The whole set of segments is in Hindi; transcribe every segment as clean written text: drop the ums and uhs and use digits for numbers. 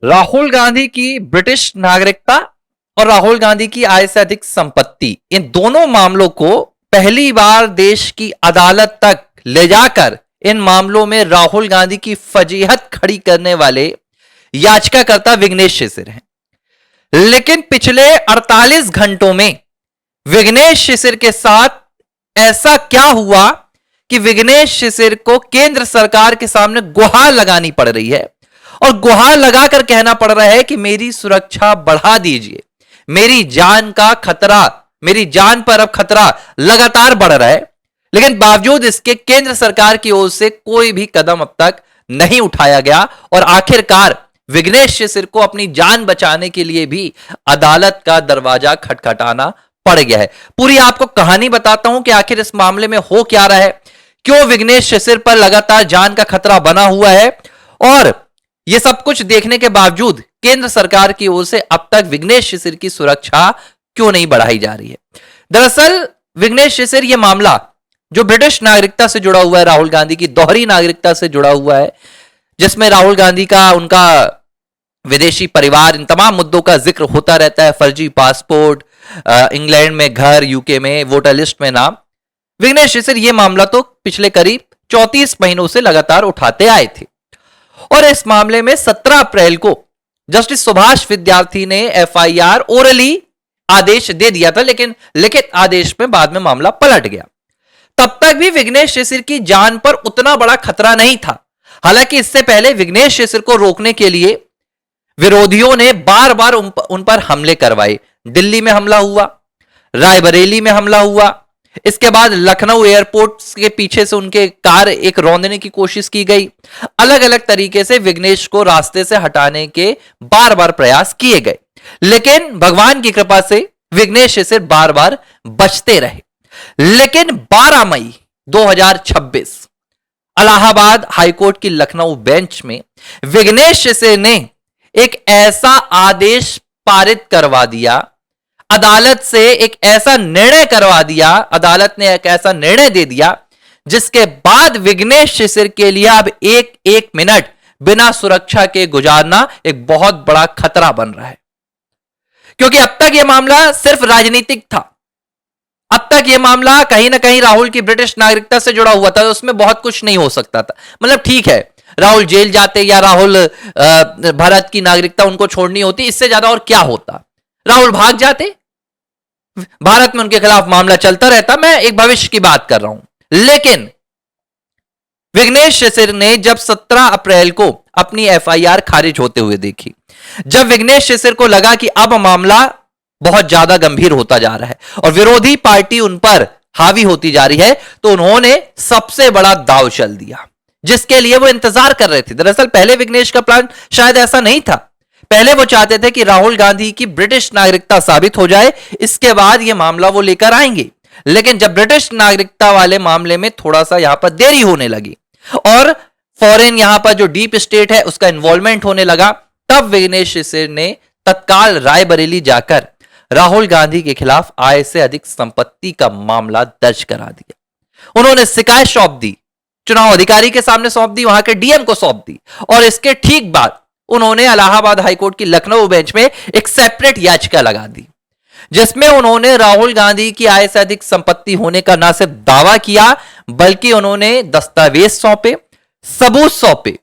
राहुल गांधी की ब्रिटिश नागरिकता और राहुल गांधी की आय से अधिक संपत्ति, इन दोनों मामलों को पहली बार देश की अदालत तक ले जाकर इन मामलों में राहुल गांधी की फजीहत खड़ी करने वाले याचिकाकर्ता विघ्नेश शिशिर हैं। लेकिन पिछले 48 घंटों में विघ्नेश शिशिर के साथ ऐसा क्या हुआ कि विघ्नेश शिशिर को केंद्र सरकार के सामने गुहार लगानी पड़ रही है और गुहार लगाकर कहना पड़ रहा है कि मेरी सुरक्षा बढ़ा दीजिए, मेरी जान का खतरा, मेरी जान पर अब खतरा लगातार बढ़ रहा है। लेकिन बावजूद इसके केंद्र सरकार की ओर से कोई भी कदम अब तक नहीं उठाया गया और आखिरकार विघ्नेश शिशिर को अपनी जान बचाने के लिए भी अदालत का दरवाजा खटखटाना पड़ गया है। पूरी आपको कहानी बताता हूं कि आखिर इस मामले में हो क्या रहा है, क्यों विघ्नेश शिशिर पर लगातार जान का खतरा बना हुआ है और यह सब कुछ देखने के बावजूद केंद्र सरकार की ओर से अब तक विघ्नेश शिशिर की सुरक्षा क्यों नहीं बढ़ाई जा रही है। दरअसल विघ्नेश शिशिर यह मामला जो ब्रिटिश नागरिकता से जुड़ा हुआ है, राहुल गांधी की दोहरी नागरिकता से जुड़ा हुआ है, जिसमें राहुल गांधी का, उनका विदेशी परिवार, इन तमाम मुद्दों का जिक्र होता रहता है, फर्जी पासपोर्ट, इंग्लैंड में घर, यूके में वोटर लिस्ट में नाम। विघ्नेश शिशिर यह मामला तो पिछले करीब 34 महीनों से लगातार उठाते आए थे और इस मामले में 17 अप्रैल को जस्टिस सुभाष विद्यार्थी ने एफआईआर ओरली आदेश दे दिया था, लेकिन लिखित आदेश में बाद में मामला पलट गया। तब तक भी विघ्नेश शिशिर की जान पर उतना बड़ा खतरा नहीं था। हालांकि इससे पहले विघ्नेश शिशिर को रोकने के लिए विरोधियों ने बार बार उन पर हमले करवाए। दिल्ली में हमला हुआ, रायबरेली में हमला हुआ, इसके बाद लखनऊ एयरपोर्ट के पीछे से उनके कार एक रौंदने की कोशिश की गई। अलग अलग तरीके से विघ्नेश को रास्ते से हटाने के बार बार प्रयास किए गए, लेकिन भगवान की कृपा से विघ्नेश शिशिर बार बार बचते रहे। लेकिन 12 मई 2026 इलाहाबाद हाईकोर्ट की लखनऊ बेंच में विघ्नेश शिशिर ने एक ऐसा आदेश पारित करवा दिया, अदालत से एक ऐसा निर्णय करवा दिया, अदालत ने एक ऐसा निर्णय दे दिया जिसके बाद विघ्नेश शिशिर के लिए अब एक एक मिनट बिना सुरक्षा के गुजारना एक बहुत बड़ा खतरा बन रहा है। क्योंकि अब तक यह मामला सिर्फ राजनीतिक था, अब तक यह मामला कहीं ना कहीं राहुल की ब्रिटिश नागरिकता से जुड़ा हुआ था, उसमें बहुत कुछ नहीं हो सकता था। मतलब ठीक है, राहुल जेल जाते या राहुल भारत की नागरिकता उनको छोड़नी होती, इससे ज्यादा और क्या होता। राहुल भाग जाते, भारत में उनके खिलाफ मामला चलता रहता, मैं एक भविष्य की बात कर रहा हूं। लेकिन विघ्नेश शिशिर ने जब 17 अप्रैल को अपनी एफआईआर खारिज होते हुए देखी, जब विघ्नेश शिशिर को लगा कि अब मामला बहुत ज्यादा गंभीर होता जा रहा है और विरोधी पार्टी उन पर हावी होती जा रही है, तो उन्होंने सबसे बड़ा दांव चल दिया जिसके लिए वो इंतजार कर रहे थे। दरअसल पहले विघ्नेश का प्लान शायद ऐसा नहीं था। पहले वो चाहते थे कि राहुल गांधी की ब्रिटिश नागरिकता साबित हो जाए, इसके बाद ये मामला वो लेकर आएंगे। लेकिन जब ब्रिटिश नागरिकता वाले मामले में थोड़ा सा यहां पर देरी होने लगी और फॉरेन यहां पर जो डीप स्टेट है उसका इन्वॉल्वमेंट होने लगा, तब विघ्नेश शिशिर ने तत्काल रायबरेली जाकर राहुल गांधी के खिलाफ आय से अधिक संपत्ति का मामला दर्ज करा दिया। उन्होंने शिकायत सौंप दी, चुनाव अधिकारी के सामने सौंप दी, वहां के डीएम को सौंप दी और इसके ठीक बाद उन्होंने इलाहाबाद हाईकोर्ट की लखनऊ बेंच में एक सेपरेट याचिका लगा दी, जिसमें उन्होंने राहुल गांधी की आय से अधिक संपत्ति होने का न सिर्फ दावा किया बल्कि उन्होंने दस्तावेज सौंपे, सबूत सौंपे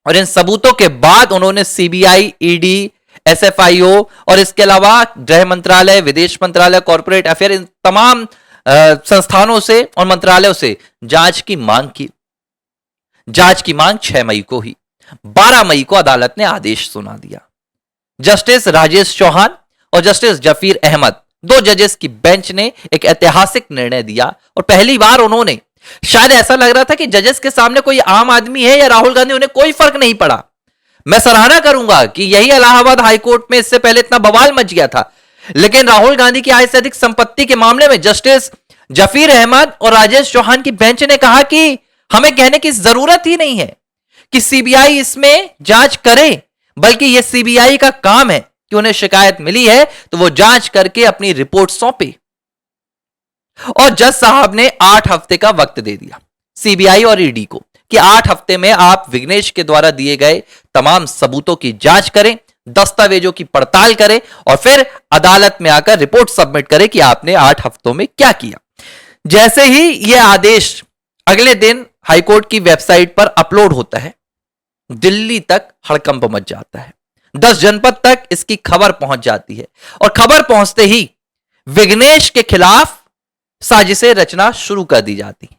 और इन सबूतों के बाद उन्होंने सीबीआई, ईडी, एसएफआईओ और इसके अलावा गृह मंत्रालय, विदेश मंत्रालय, कॉर्पोरेट अफेयर, इन तमाम संस्थानों से और मंत्रालयों से जांच की मांग की। जांच की मांग 6 मई को ही 12 मई को अदालत ने आदेश सुना दिया। जस्टिस राजेश चौहान और जस्टिस जफीर अहमद, 2 जजेस की बेंच ने एक ऐतिहासिक निर्णय दिया और पहली बार उन्होंने, शायद ऐसा लग रहा था कि जजेस के सामने कोई आम आदमी है या राहुल गांधी, उन्हें कोई फर्क नहीं पड़ा। मैं सराहना करूंगा कि यही इलाहाबाद हाईकोर्ट में इससे पहले इतना बवाल मच गया था, लेकिन राहुल गांधी की आय से अधिक संपत्ति के मामले में जस्टिस जफीर अहमद और राजेश चौहान की बेंच ने कहा कि हमें कहने की जरूरत ही नहीं है कि सीबीआई इसमें जांच करे, बल्कि यह सीबीआई का काम है कि उन्हें शिकायत मिली है तो वो जांच करके अपनी रिपोर्ट सौंपे। और जज साहब ने 8 हफ्ते का वक्त दे दिया सीबीआई और ईडी को कि 8 हफ्ते में आप विघ्नेश के द्वारा दिए गए तमाम सबूतों की जांच करें, दस्तावेजों की पड़ताल करें और फिर अदालत में आकर रिपोर्ट सबमिट करें कि आपने 8 हफ्तों में क्या किया। जैसे ही यह आदेश अगले दिन हाईकोर्ट की वेबसाइट पर अपलोड होता है, दिल्ली तक हड़कंप मच जाता है। 10 जनपद तक इसकी खबर पहुंच जाती है और खबर पहुंचते ही विघ्नेश के खिलाफ साजिशें रचना शुरू कर दी जाती है।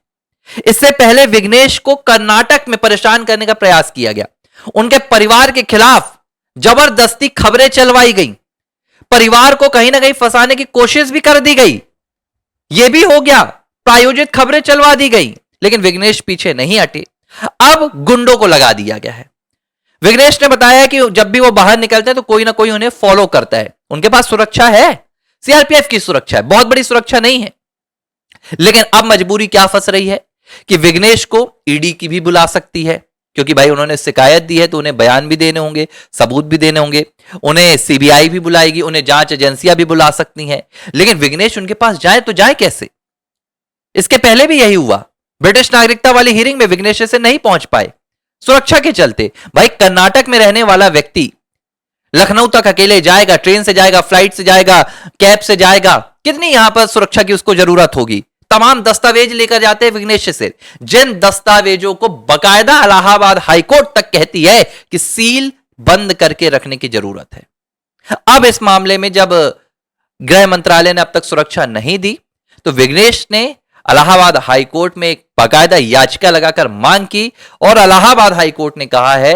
इससे पहले विघ्नेश को कर्नाटक में परेशान करने का प्रयास किया गया। उनके परिवार के खिलाफ जबरदस्ती खबरें चलवाई गई, परिवार को कहीं ना कहीं फंसाने की कोशिश भी कर दी गई। यह भी हो गया, प्रायोजित खबरें चलवा दी गई, लेकिन विघ्नेश पीछे नहीं हटे। अब गुंडों को लगा दिया गया है। विघ्नेश ने बताया कि जब भी वो बाहर निकलते हैं तो कोई ना कोई उन्हें फॉलो करता है। उनके पास सुरक्षा है, सीआरपीएफ की सुरक्षा है, बहुत बड़ी सुरक्षा नहीं है। लेकिन अब मजबूरी क्या फंस रही है कि विघ्नेश को ईडी की भी बुला सकती है, क्योंकि भाई उन्होंने शिकायत दी है तो उन्हें बयान भी देने होंगे, सबूत भी देने होंगे। उन्हें सीबीआई भी बुलाएगी, उन्हें जांच एजेंसियां भी बुला सकती हैं। लेकिन विघ्नेश उनके पास जाए तो जाए कैसे? इसके पहले भी यही हुआ। ब्रिटिश नागरिकता वाली हियरिंग में विघ्नेश से नहीं पहुंच पाए सुरक्षा के चलते। भाई कर्नाटक में रहने वाला व्यक्ति लखनऊ तक अकेले जाएगा, ट्रेन से जाएगा, फ्लाइट से जाएगा, कैब से जाएगा, कितनी यहां पर सुरक्षा की उसको जरूरत होगी? तमाम दस्तावेज लेकर जाते हैं विघ्नेश से, जिन दस्तावेजों को बकायदा इलाहाबाद हाईकोर्ट तक कहती है कि सील बंद करके रखने की जरूरत है। अब इस मामले में जब गृह मंत्रालय ने अब तक सुरक्षा नहीं दी तो विघ्नेश ने इलाहाबाद हाईकोर्ट में एक बाकायदा याचिका लगाकर मांग की और इलाहाबाद हाईकोर्ट ने कहा है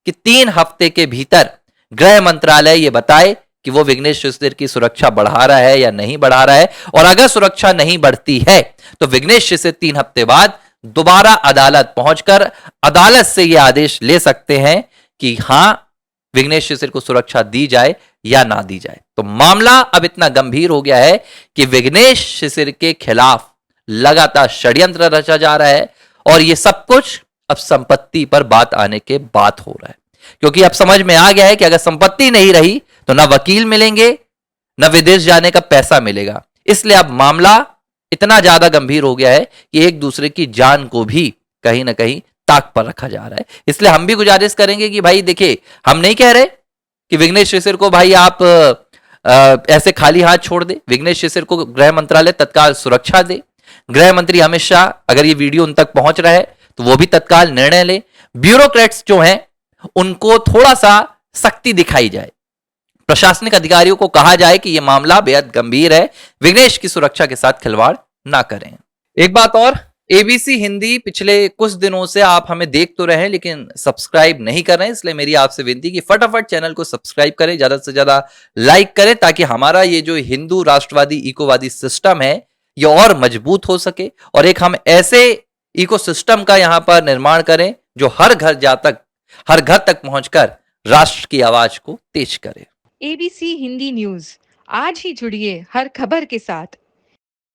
कि 3 हफ्ते के भीतर गृह मंत्रालय यह बताए कि वो विघ्नेश शिशिर की सुरक्षा बढ़ा रहा है या नहीं बढ़ा रहा है, और अगर सुरक्षा नहीं बढ़ती है तो विघ्नेश शिशिर 3 हफ्ते बाद दोबारा अदालत पहुंचकर अदालत से यह आदेश ले सकते हैं कि हां विघ्नेश शिशिर को सुरक्षा दी जाए या ना दी जाए। तो मामला अब इतना गंभीर हो गया है कि विघ्नेश शिशिर के खिलाफ लगातार षड्यंत्र रचा जा रहा है और यह सब कुछ अब संपत्ति पर बात आने के बाद हो रहा है, क्योंकि अब समझ में आ गया है कि अगर संपत्ति नहीं रही तो ना वकील मिलेंगे, ना विदेश जाने का पैसा मिलेगा। इसलिए अब मामला इतना ज्यादा गंभीर हो गया है कि एक दूसरे की जान को भी कहीं ना कहीं ताक पर रखा जा रहा है। इसलिए हम भी गुजारिश करेंगे कि भाई देखिए, हम नहीं कह रहे कि विघ्नेश शिशिर को भाई आप ऐसे खाली हाथ छोड़ दे। विघ्नेश शिशिर को गृह मंत्रालय तत्काल सुरक्षा दे। गृह मंत्री अमित शाह, अगर ये वीडियो उन तक पहुंच रहा है तो वो भी तत्काल निर्णय ले। ब्यूरोक्रेट्स जो हैं उनको थोड़ा सा सख्ती दिखाई जाए, प्रशासनिक अधिकारियों को कहा जाए कि यह मामला बेहद गंभीर है, विघ्नेश की सुरक्षा के साथ खिलवाड़ ना करें। एक बात और, एबीसी हिंदी पिछले कुछ दिनों से आप हमें देख तो रहे हैं लेकिन सब्सक्राइब नहीं कर रहे हैं, इसलिए मेरी आपसे विनती कि फटाफट चैनल को सब्सक्राइब करें, ज्यादा से ज्यादा लाइक करें, ताकि हमारा ये जो हिंदू राष्ट्रवादी इकोवादी सिस्टम है ये और मजबूत हो सके और एक हम ऐसे इकोसिस्टम का यहां पर निर्माण करें जो हर घर तक पहुंचकर राष्ट्र की आवाज को तेज करे। एबीसी हिंदी न्यूज, आज ही जुड़िए हर खबर के साथ।